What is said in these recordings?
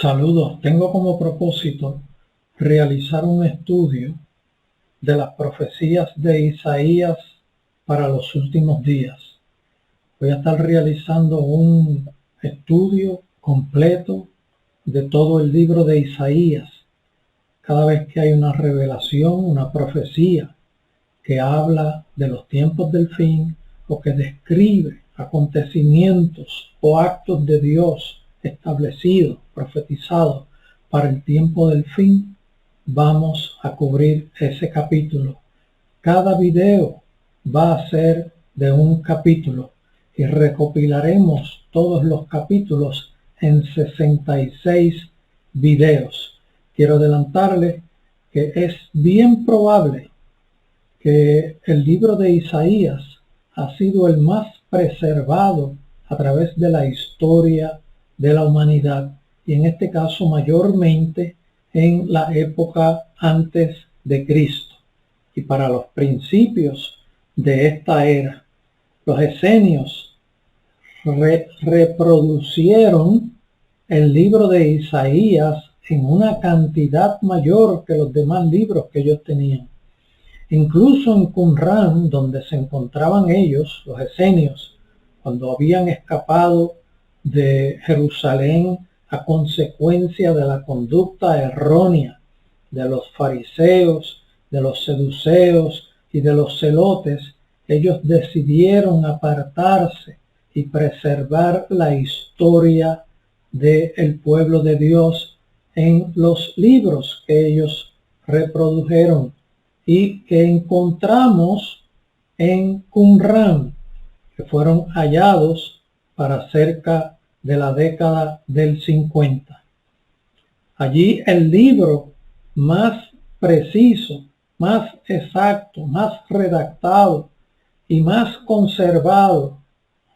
Saludos. Tengo como propósito realizar un estudio de las profecías de Isaías para los últimos días. Voy a estar realizando un estudio completo de todo el libro de Isaías. Cada vez que hay una revelación, una profecía que habla de los tiempos del fin o que describe acontecimientos o actos de Dios establecidos, profetizados para el tiempo del fin, vamos a cubrir ese capítulo. Cada video va a ser de un capítulo y recopilaremos todos los capítulos en 66 videos. Quiero adelantarles que es bien probable que el libro de Isaías ha sido el más preservado a través de la historia de la humanidad, y en este caso mayormente en la época antes de Cristo. Y para los principios de esta era, los esenios reproducieron el libro de Isaías en una cantidad mayor que los demás libros que ellos tenían. Incluso en Qumran, donde se encontraban ellos, los esenios, cuando habían escapado de Jerusalén a consecuencia de la conducta errónea de los fariseos, de los seduceos y de los celotes, ellos decidieron apartarse y preservar la historia del pueblo de Dios en los libros que ellos reprodujeron y que encontramos en Qumran, que fueron hallados para cerca de la década del 50. Allí el libro más preciso, más exacto, más redactado y más conservado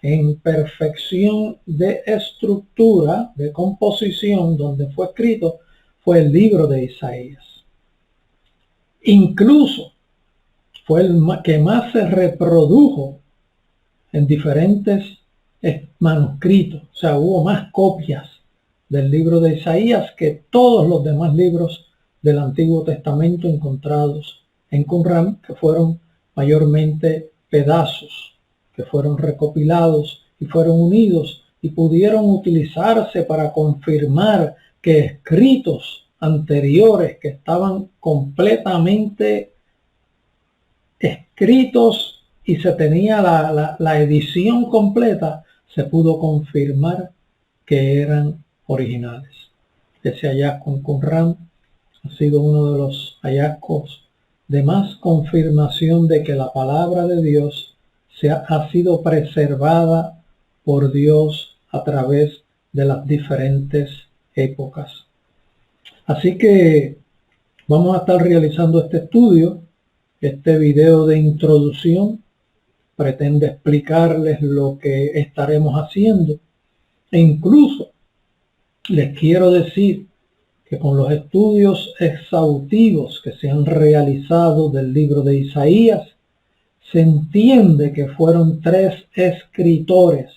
en perfección de estructura, de composición, donde fue escrito, fue el libro de Isaías. Incluso fue el que más se reprodujo en diferentes manuscritos. O sea, hubo más copias del libro de Isaías que todos los demás libros del Antiguo Testamento encontrados en Qumran, que fueron mayormente pedazos, que fueron recopilados y fueron unidos y pudieron utilizarse para confirmar que escritos anteriores que estaban completamente escritos y se tenía la edición completa, se pudo confirmar que eran originales. Ese hallazgo en Qumran ha sido uno de los hallazgos de más confirmación de que la palabra de Dios ha sido preservada por Dios a través de las diferentes épocas. Así que vamos a estar realizando este estudio. Este video de introducción pretende explicarles lo que estaremos haciendo, e incluso les quiero decir que con los estudios exhaustivos que se han realizado del libro de Isaías, se entiende que fueron 3 escritores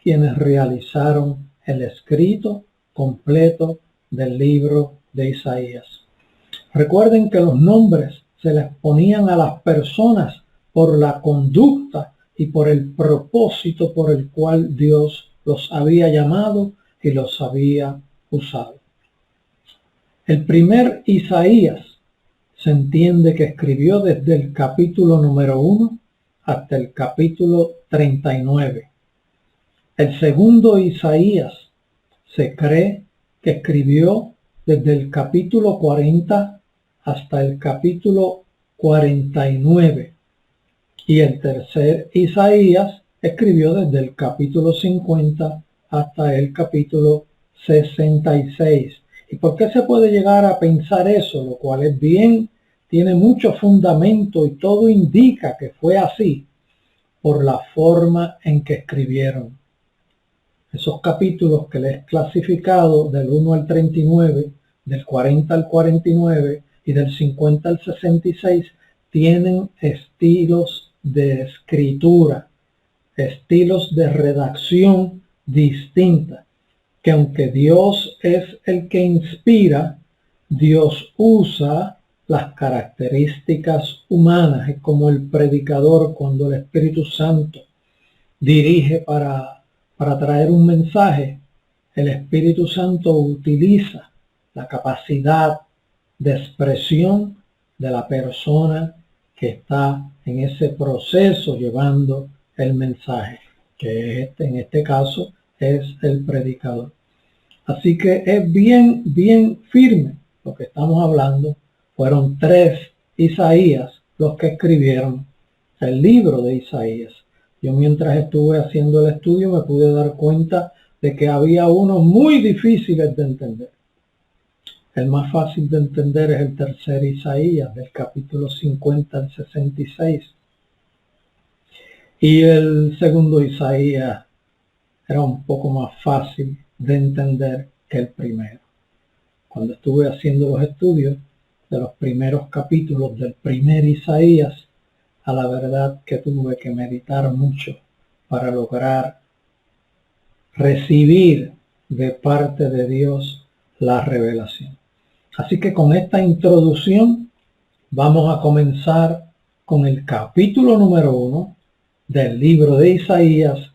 quienes realizaron el escrito completo del libro de Isaías. Recuerden que los nombres se les ponían a las personas por la conducta y por el propósito por el cual Dios los había llamado y los había usado. El primer Isaías se entiende que escribió desde el capítulo número 1 hasta el capítulo 39. El segundo Isaías se cree que escribió desde el capítulo 40 hasta el capítulo 49. Y el tercer Isaías escribió desde el capítulo 50 hasta el capítulo 66. ¿Y por qué se puede llegar a pensar eso? Lo cual es bien, tiene mucho fundamento y todo indica que fue así por la forma en que escribieron. Esos capítulos que les he clasificado del 1 al 39, del 40 al 49 y del 50 al 66 tienen estilos de escritura, estilos de redacción distintas. que aunque Dios es el que inspira, Dios usa las características humanas. Es como el predicador cuando el Espíritu Santo dirige para traer un mensaje. El Espíritu Santo utiliza la capacidad de expresión de la persona que está en ese proceso llevando el mensaje, que en este caso es el predicador. Así que es bien firme lo que estamos hablando. Fueron 3 Isaías los que escribieron el libro de Isaías. Yo mientras estuve haciendo el estudio me pude dar cuenta de que había unos muy difíciles de entender. El más fácil de entender es el tercer Isaías, del capítulo 50 al 66. Y el segundo Isaías era un poco más fácil de entender que el primero. Cuando estuve haciendo los estudios de los primeros capítulos del primer Isaías, a la verdad que tuve que meditar mucho para lograr recibir de parte de Dios la revelación. Así que con esta introducción vamos a comenzar con el capítulo número 1 del libro de Isaías,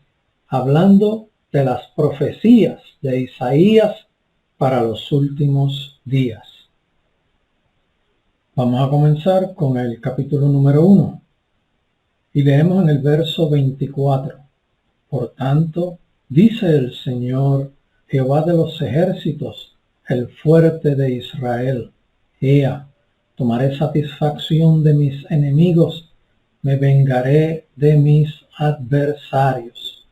hablando de las profecías de Isaías para los últimos días. Vamos a comenzar con el capítulo número 1 y leemos en el verso 24. Por tanto, dice el Señor, Jehová de los ejércitos, el fuerte de Israel: Ea, tomaré satisfacción de mis enemigos, me vengaré de mis adversarios.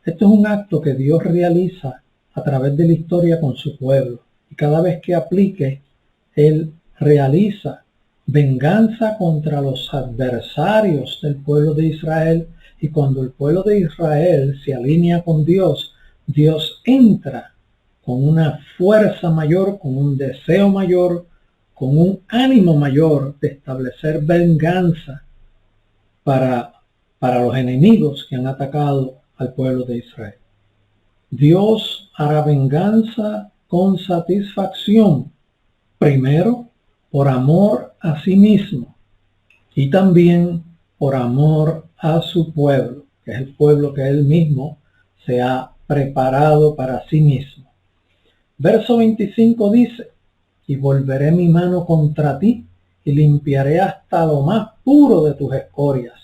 Esto es un acto que Dios realiza a través de la historia con su pueblo, y cada vez que aplique, Él realiza venganza contra los adversarios del pueblo de Israel. Y cuando el pueblo de Israel se alinea con Dios, Dios entra con una fuerza mayor, con un deseo mayor, con un ánimo mayor de establecer venganza para los enemigos que han atacado al pueblo de Israel. Dios hará venganza con satisfacción, primero por amor a sí mismo y también por amor a su pueblo, que es el pueblo que Él mismo se ha preparado para sí mismo. Verso 25 dice: y volveré mi mano contra ti y limpiaré hasta lo más puro de tus escorias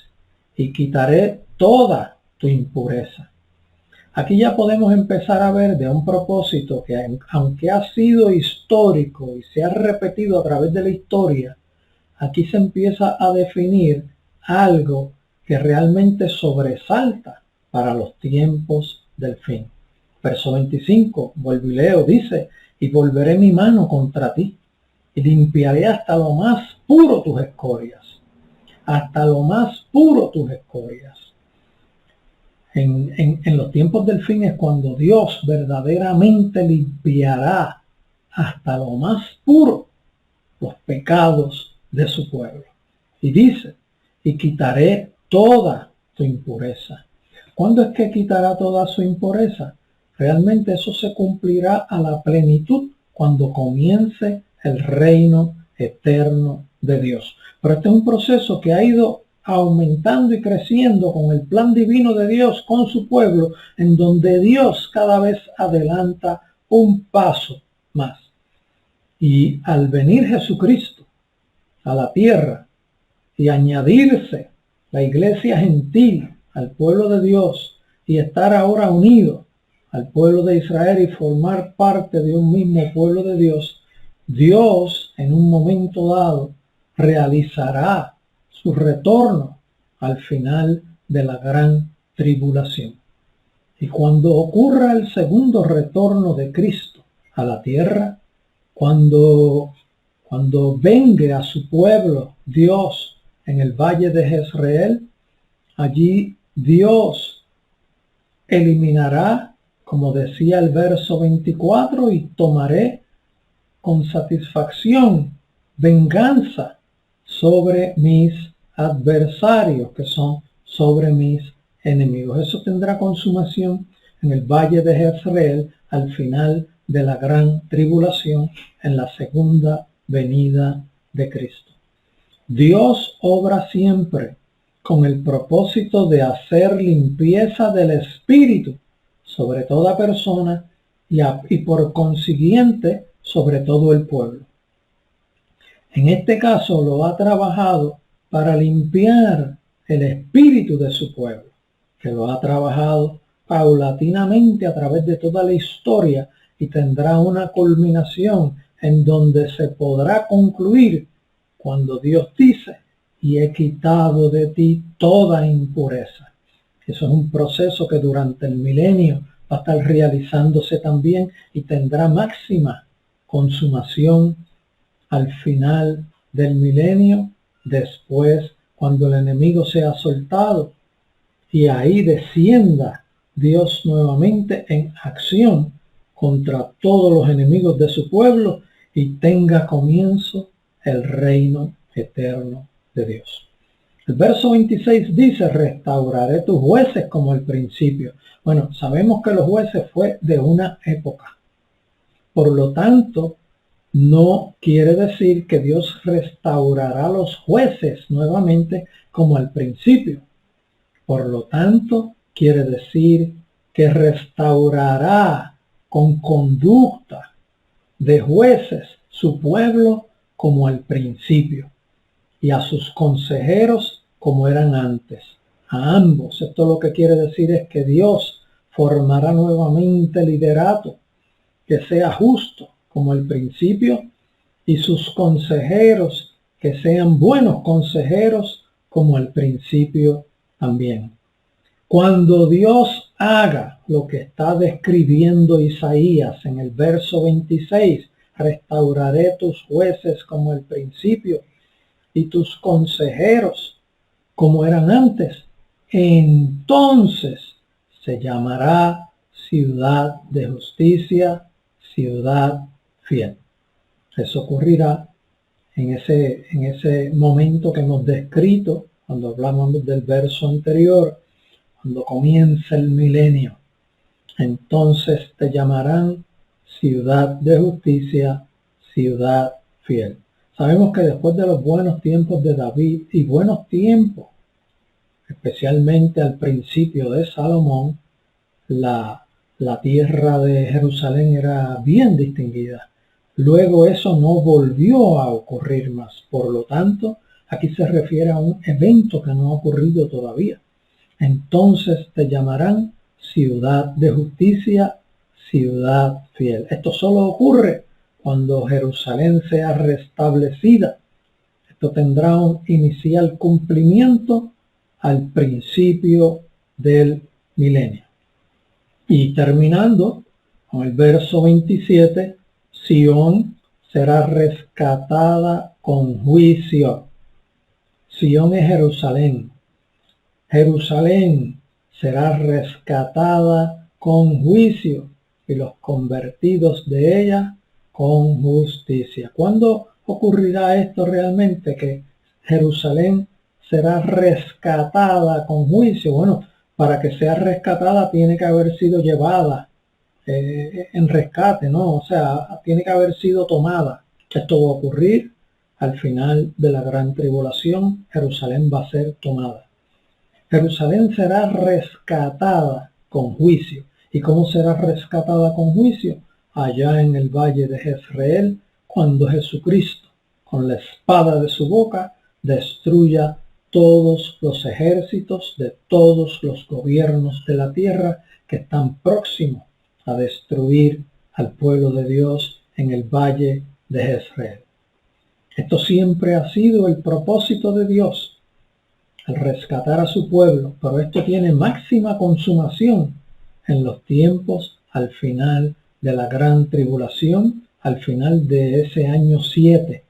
y quitaré toda tu impureza. Aquí ya podemos empezar a ver de un propósito que, aunque ha sido histórico y se ha repetido a través de la historia, aquí se empieza a definir algo que realmente sobresalta para los tiempos del fin. Verso 25, vuelvo y leo, dice: y volveré mi mano contra ti y limpiaré hasta lo más puro tus escorias. Hasta lo más puro tus escorias. En los tiempos del fin es cuando Dios verdaderamente limpiará hasta lo más puro los pecados de su pueblo. Y dice: y quitaré toda tu impureza. ¿Cuándo es que quitará toda su impureza? Realmente eso se cumplirá a la plenitud cuando comience el reino eterno de Dios. Pero este es un proceso que ha ido aumentando y creciendo con el plan divino de Dios con su pueblo, en donde Dios cada vez adelanta un paso más. Y al venir Jesucristo a la tierra y añadirse la iglesia gentil al pueblo de Dios y estar ahora unido al pueblo de Israel y formar parte de un mismo pueblo de Dios, Dios en un momento dado realizará su retorno al final de la gran tribulación. Y cuando ocurra el segundo retorno de Cristo a la tierra, cuando venga a su pueblo Dios en el valle de Jezreel, allí Dios eliminará, como decía el verso 24, y tomaré con satisfacción venganza sobre mis adversarios, que son sobre mis enemigos. Eso tendrá consumación en el valle de Jezreel al final de la gran tribulación, en la segunda venida de Cristo. Dios obra siempre con el propósito de hacer limpieza del espíritu sobre toda persona y por consiguiente sobre todo el pueblo. En este caso lo ha trabajado para limpiar el espíritu de su pueblo, que lo ha trabajado paulatinamente a través de toda la historia y tendrá una culminación en donde se podrá concluir cuando Dios dice: y he quitado de ti toda impureza. Eso es un proceso que durante el milenio va a estar realizándose también y tendrá máxima consumación al final del milenio, después cuando el enemigo sea soltado y ahí descienda Dios nuevamente en acción contra todos los enemigos de su pueblo y tenga comienzo el reino eterno de Dios. El verso 26 dice: restauraré tus jueces como al principio. Bueno, sabemos que los jueces fue de una época. Por lo tanto, no quiere decir que Dios restaurará los jueces nuevamente como al principio. Por lo tanto, quiere decir que restaurará con conducta de jueces su pueblo como al principio, y a sus consejeros como eran antes. A ambos. Esto lo que quiere decir es que Dios formará nuevamente liderato que sea justo como al principio, y sus consejeros que sean buenos consejeros como al principio también. Cuando Dios haga lo que está describiendo Isaías en el verso 26, restauraré tus jueces como al principio y tus consejeros como eran antes, entonces se llamará ciudad de justicia, ciudad fiel. Eso ocurrirá en ese momento que hemos descrito cuando hablamos del verso anterior, cuando comienza el milenio. Entonces te llamarán ciudad de justicia, ciudad fiel. Sabemos que después de los buenos tiempos de David y buenos tiempos, especialmente al principio de Salomón, la tierra de Jerusalén era bien distinguida. Luego eso no volvió a ocurrir más. Por lo tanto, aquí se refiere a un evento que no ha ocurrido todavía. Entonces te llamarán ciudad de justicia, ciudad fiel. Esto solo ocurre cuando Jerusalén sea restablecida. Esto tendrá un inicial cumplimiento al principio del milenio. Y terminando con el verso 27, Sión será rescatada con juicio. Sión es Jerusalén. Jerusalén será rescatada con juicio y los convertidos de ella con justicia. ¿Cuándo ocurrirá esto realmente? Que Jerusalén será rescatada con juicio. Bueno, para que sea rescatada tiene que haber sido llevada en rescate, ¿no? O sea, tiene que haber sido tomada. Esto va a ocurrir al final de la gran tribulación. Jerusalén va a ser tomada. Jerusalén será rescatada con juicio. ¿Y cómo será rescatada con juicio? Allá en el valle de Jezreel, cuando Jesucristo, con la espada de su boca, destruya todos los ejércitos de todos los gobiernos de la tierra que están próximos a destruir al pueblo de Dios en el valle de Jezreel. Esto siempre ha sido el propósito de Dios, al rescatar a su pueblo, pero esto tiene máxima consumación en los tiempos al final de la gran tribulación, al final de ese año 7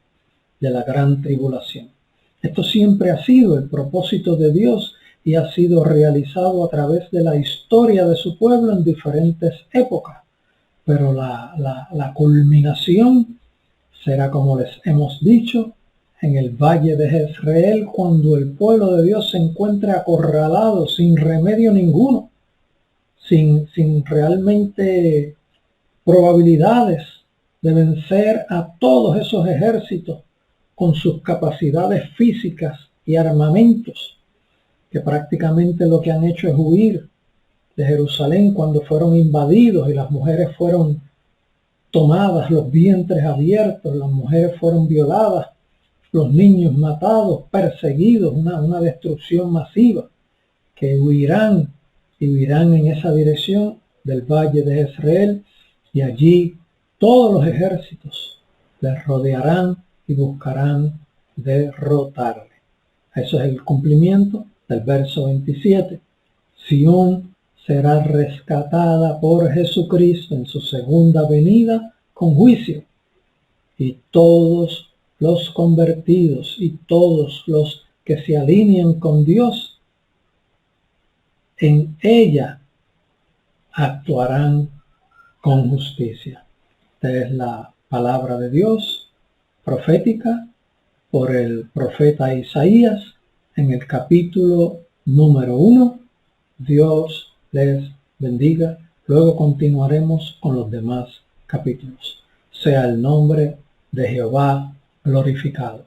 de la gran tribulación. Esto siempre ha sido el propósito de Dios y ha sido realizado a través de la historia de su pueblo en diferentes épocas, pero la culminación será, como les hemos dicho, en el valle de Jezreel, cuando el pueblo de Dios se encuentre acorralado sin remedio ninguno. sin realmente probabilidades de vencer a todos esos ejércitos con sus capacidades físicas y armamentos, que prácticamente lo que han hecho es huir de Jerusalén cuando fueron invadidos y las mujeres fueron tomadas, los vientres abiertos, las mujeres fueron violadas, los niños matados, perseguidos, una destrucción masiva, que huirán en esa dirección del valle de Jezreel, y allí todos los ejércitos les rodearán y buscarán derrotarle. Eso es el cumplimiento del verso 27. Sión será rescatada por Jesucristo en su segunda venida con juicio, y todos los convertidos y todos los que se alinean con Dios en ella actuarán con justicia. Esta es la palabra de Dios profética por el profeta Isaías en el capítulo número 1. Dios les bendiga. Luego continuaremos con los demás capítulos. Sea el nombre de Jehová glorificado.